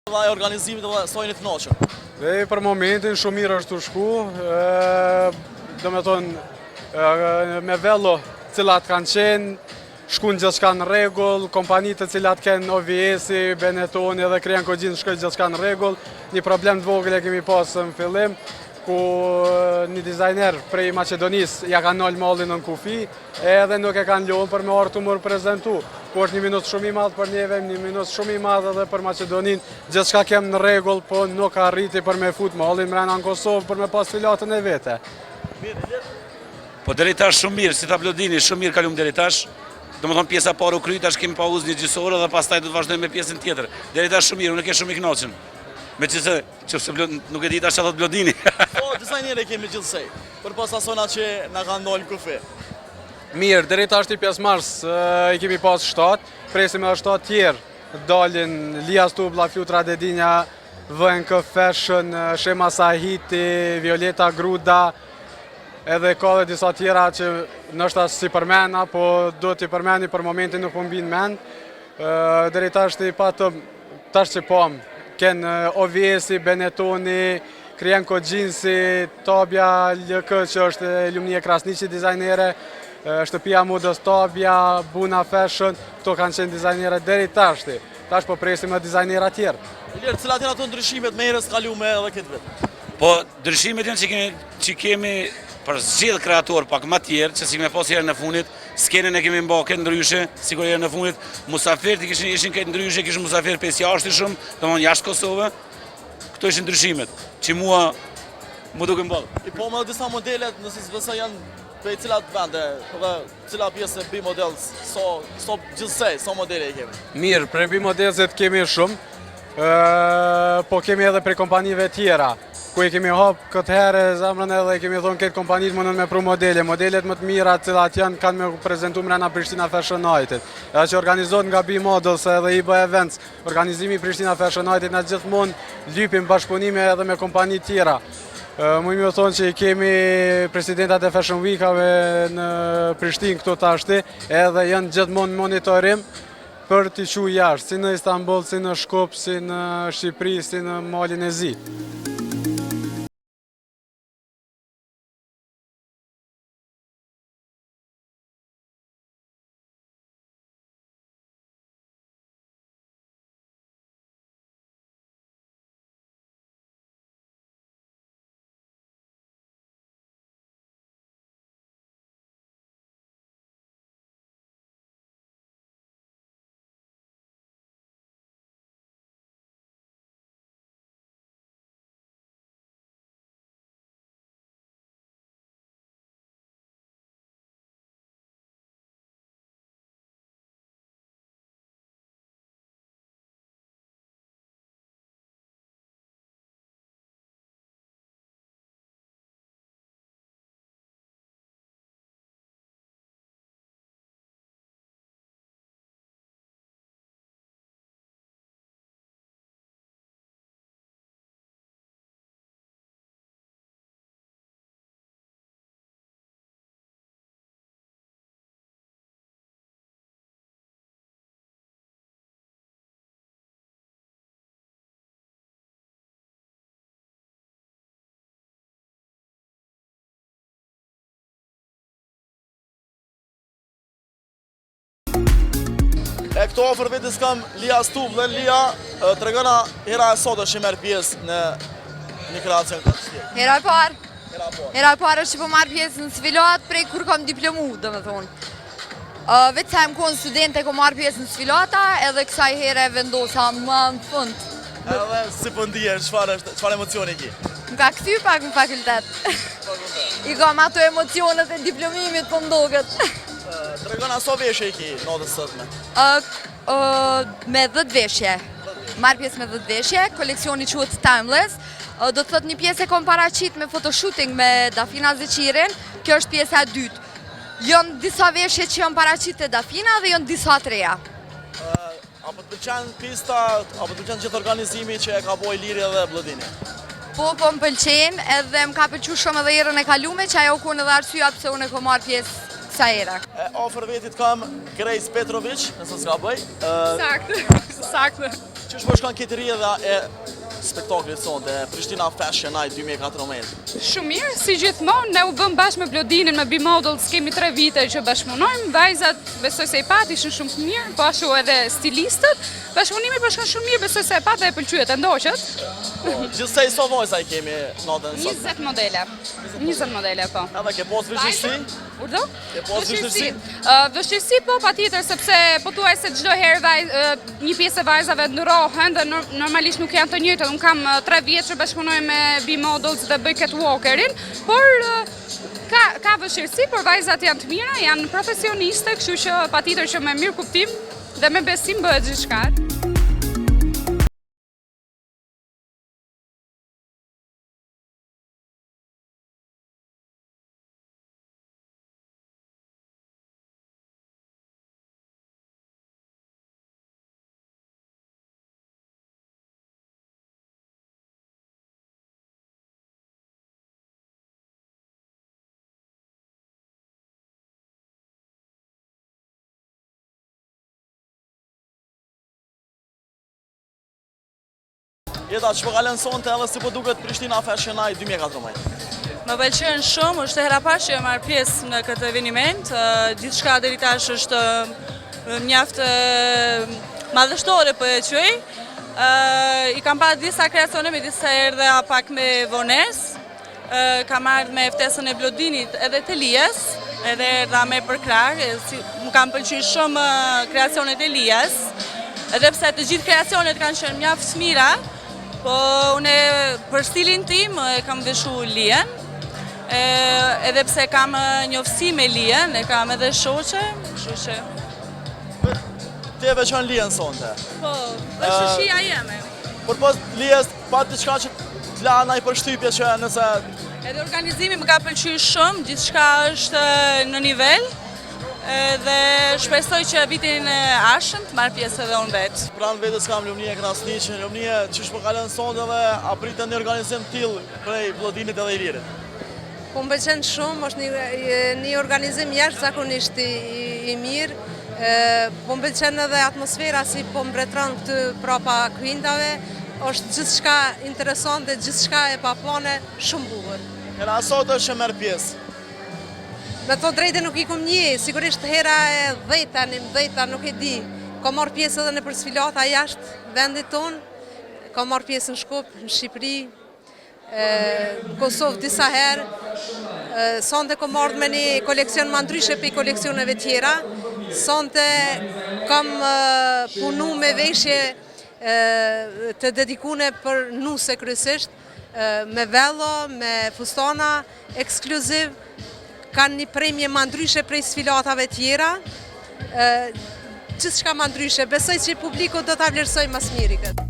Dhe organizimit dhe sojnë të knoqën. Dhe për momentin shumë mirë është të shku, do me thonë me velo cilat kanë qenë, shkun gjithçka në rregull, kompanitë të cilat kanë OVS-i, Benetoni dhe Krian Kogjin shkojnë gjithçka në rregull. Një problem të vogël e kemi pasë në fillim, ku një dizajner prej Maqedonisë ja kanë nol mallin në kufi, edhe nuk e kanë lënë për me artu më prezentu. Ku është një minutë shumë i madh për neve, një minutë shumë i madh edhe për Maqedoninë, gjithçka kem në rregull, po nuk arriti për me fut mallin mbrana në Kosovë për me pas filatën e vete. Po deri tash shumë mirë, si ta Blodini, shumë mirë kalum deri tash. Domethënë pjesa parë u kry, tash kemi pauzë një gjysore dhe pastaj do të vazhdojmë me pjesën tjetër. Deri tash shumë mirë, unë kem shumë i kënaqur. Megjithëse çfarë nuk e di tash çfarë thot Blodini. Po dizajnere kemi gjithsej, përpas asona që na kanë ndolë në kufi. Mirë, deri tash ti pjesëmarrës i kemi pas 7, presim edhe 7 tjerë. Dalin Lia Stubla, Flutra Dedinja, VNK Fashion, Shema Sahiti, Violeta Gruda, edhe ka dhe disa tjera që nështë si përmena, po do t'i përmeni për momentin nuk po mbinë men. Deri tash t'i patëm, tash që pom, kenë OVS-i, Benetoni, Krian Kogjinsi, Tabja LK që është Lumnie Krasniqi dizajnere, Shtëpia Modës Tabja, Buna Fashion, këto kanë qenë dizajnere deri tash ti. Tash po presim e dizajnera tjerë. Ilir, cilat janë ato ndryshimet me herës kalume edhe këtë vit? Po ndryshimet janë që kemi për zgjidh kreator pak më tjerë, që si me pas herën e fundit, skenën e kemi mba këtë ndryshe, sikur herën e fundit, musafirët ishin këtë ndryshe, kishin musafirë 5 jashtë shumë, domthonë jashtë Kosovë. Këto ishin ndryshimet, që mua më duke mballë. I po me disa modelet, nëse s'vesa janë prej cilat vende, dhe cila pjesë e B-model, so gjithsej, so modele i kemi? Mirë, prej B-modelzit kemi shumë, po kemi edhe prej kompanive tjera, ku i kemi hapë këtë herë zamrën edhe i kemi thonë këtë kompanit mënën me pru modele. Modelet më të mira cilat janë kanë me prezentu mrena Prishtina Fashion Night-it. Edhe që organizohet nga B-Models edhe IBA Events, organizimi Prishtina Fashion Night-it në gjithmonë lypim bashkëpunime edhe me kompanit tjera. Mu imi o thonë që i kemi presidentat e Fashion Week-ave në Prishtinë këto tashti, edhe janë gjithmonë monitorim për t'i qu jashtë, si në Istanbul, si në Shkop, si në Shqipëri, si në Malin e Zi. E këto ofër vetë s'kam Lia Stub dhe Lia të regona hera e sot është që merë pjesë në një kreacion këtë shtje. Hera e parë është që po marrë pjesë në sfilat prej kur kam diplomu, dhe me thonë. Vetë sa e më konë studente ko marrë pjesë në sfilata, edhe kësaj here vendosa më në fund. Edhe si po ndihesh, çfarë emocioni ki? Më ka këthy pak në fakultet. I kam ato emocionet e diplomimit po mdoget. Të regona so veshje i ki notës sëtme? Me 10 veshje. Marrë pjesë me 10 veshje, koleksioni quhet Timeless. Do të thot një pjesë e kom paraqit me photoshooting me Dafina Zeqirin, kjo është pjesë e dytë. Janë disa veshje që janë paraqit e Dafina dhe janë disa të reja. Apo të pëlqen pista, apo të pëlqen gjithë organizimi që e ka boj Liri edhe Blodini? Po më pëlqen edhe më ka pëlqu shumë edhe herën e kalume që ajo konë edhe arsyeja pse unë e kom marrë pjesë kësaj here. Ofër vetit kam Grace Petrovic, nëse s'ka bëj. Saktë. Që është shkon këtë rrjedha e spektaklit sonte, Prishtina Fashion Night 2014? Shumë mirë, si gjithmonë, ne u bëm bashkë me Blodinin, me B-Models, kemi 3 vite që bashkëpunojmë, vajzat besoj se i pat ishin shumë të mirë, po ashtu edhe stilistët, bashkëpunimi po shkon shumë mirë, besoj se e pat dhe e pëlqyet e ndoqët. Gjithsej so vajza i kemi natën sot. 20 modele, 20 modele, po. Edhe ke pas vështirësi? Urdo? Ke pas vështirësi? Vështirësi po patjetër sepse po thuaj se çdo herë një pjesë e vajzave ndrohen dhe normalisht nuk janë të njëjtat. Unë kam 3 vjet që bashkëpunoj me B-Models dhe bëj catwalkerin, por ka vështirësi, por vajzat janë të mira, janë profesioniste, kështu që patjetër që me mirë kuptim dhe me besim bëhet gjithçka. Jeta, që po kalen sonte edhe si po duket Prishtina Fashion Night 2014? Më pëlqen shumë, është e hera parë që marr pjesë në këtë eveniment. Gjithçka deri tash është mjaft madhështore po e quaj. I kam parë disa kreacione me disa erdha pak me vonesë. Kam ardhur me ftesën e Blodinit edhe të Lias, edhe erdha me për krah. Më kanë pëlqyer shumë kreacionet e Lias. Edhe pse të gjithë kreacionet kanë qenë mjaft të mira, po unë për stilin tim e kam veshu Lien, edhe pse kam njoftësi me Lien, e kam edhe shoqe, kështu që... Ti e veçon Lien sonte? Po, është shia jeme. Por pas Lies, pa diçka që të la ndaj përshtypje që nëse... Edhe organizimi më ka pëlqyer shumë, gjithçka është në nivel, dhe shpresoj që vitin e ardhshëm të marr pjesë edhe unë vetë. Pranë vetes kam Lumnie Krasniqi, Lumnie çish po kalon sonte dhe a pritet një organizim të tillë prej Vllodinit edhe Ilirit? Po më pëlqen shumë, është një organizim jashtëzakonisht i mirë. Po më pëlqen edhe atmosfera si po mbretëron këtu prapa Krindave. Është gjithçka interesante, gjithçka e papone, shumë bukur. Hera sot është që merr pjesë. Me të drejtë nuk i kom një, sigurisht hera e 10-ta, nuk e di. Ka marrë pjesë edhe në për sfilata jashtë vendit tonë, ka marrë pjesë në Shkup, në Shqipëri, në Kosovë disa herë. Sonte ka marrë me një koleksion më ndryshe për koleksioneve tjera. Sonte kam punu me veshje të dedikune për nuse kryesisht, me vello, me fustana ekskluziv. Kanë një premje më ndryshe prej sfilatave tjera, gjithçka më ndryshe. Besoj që publiku do ta vlerësojë mas miri këtë.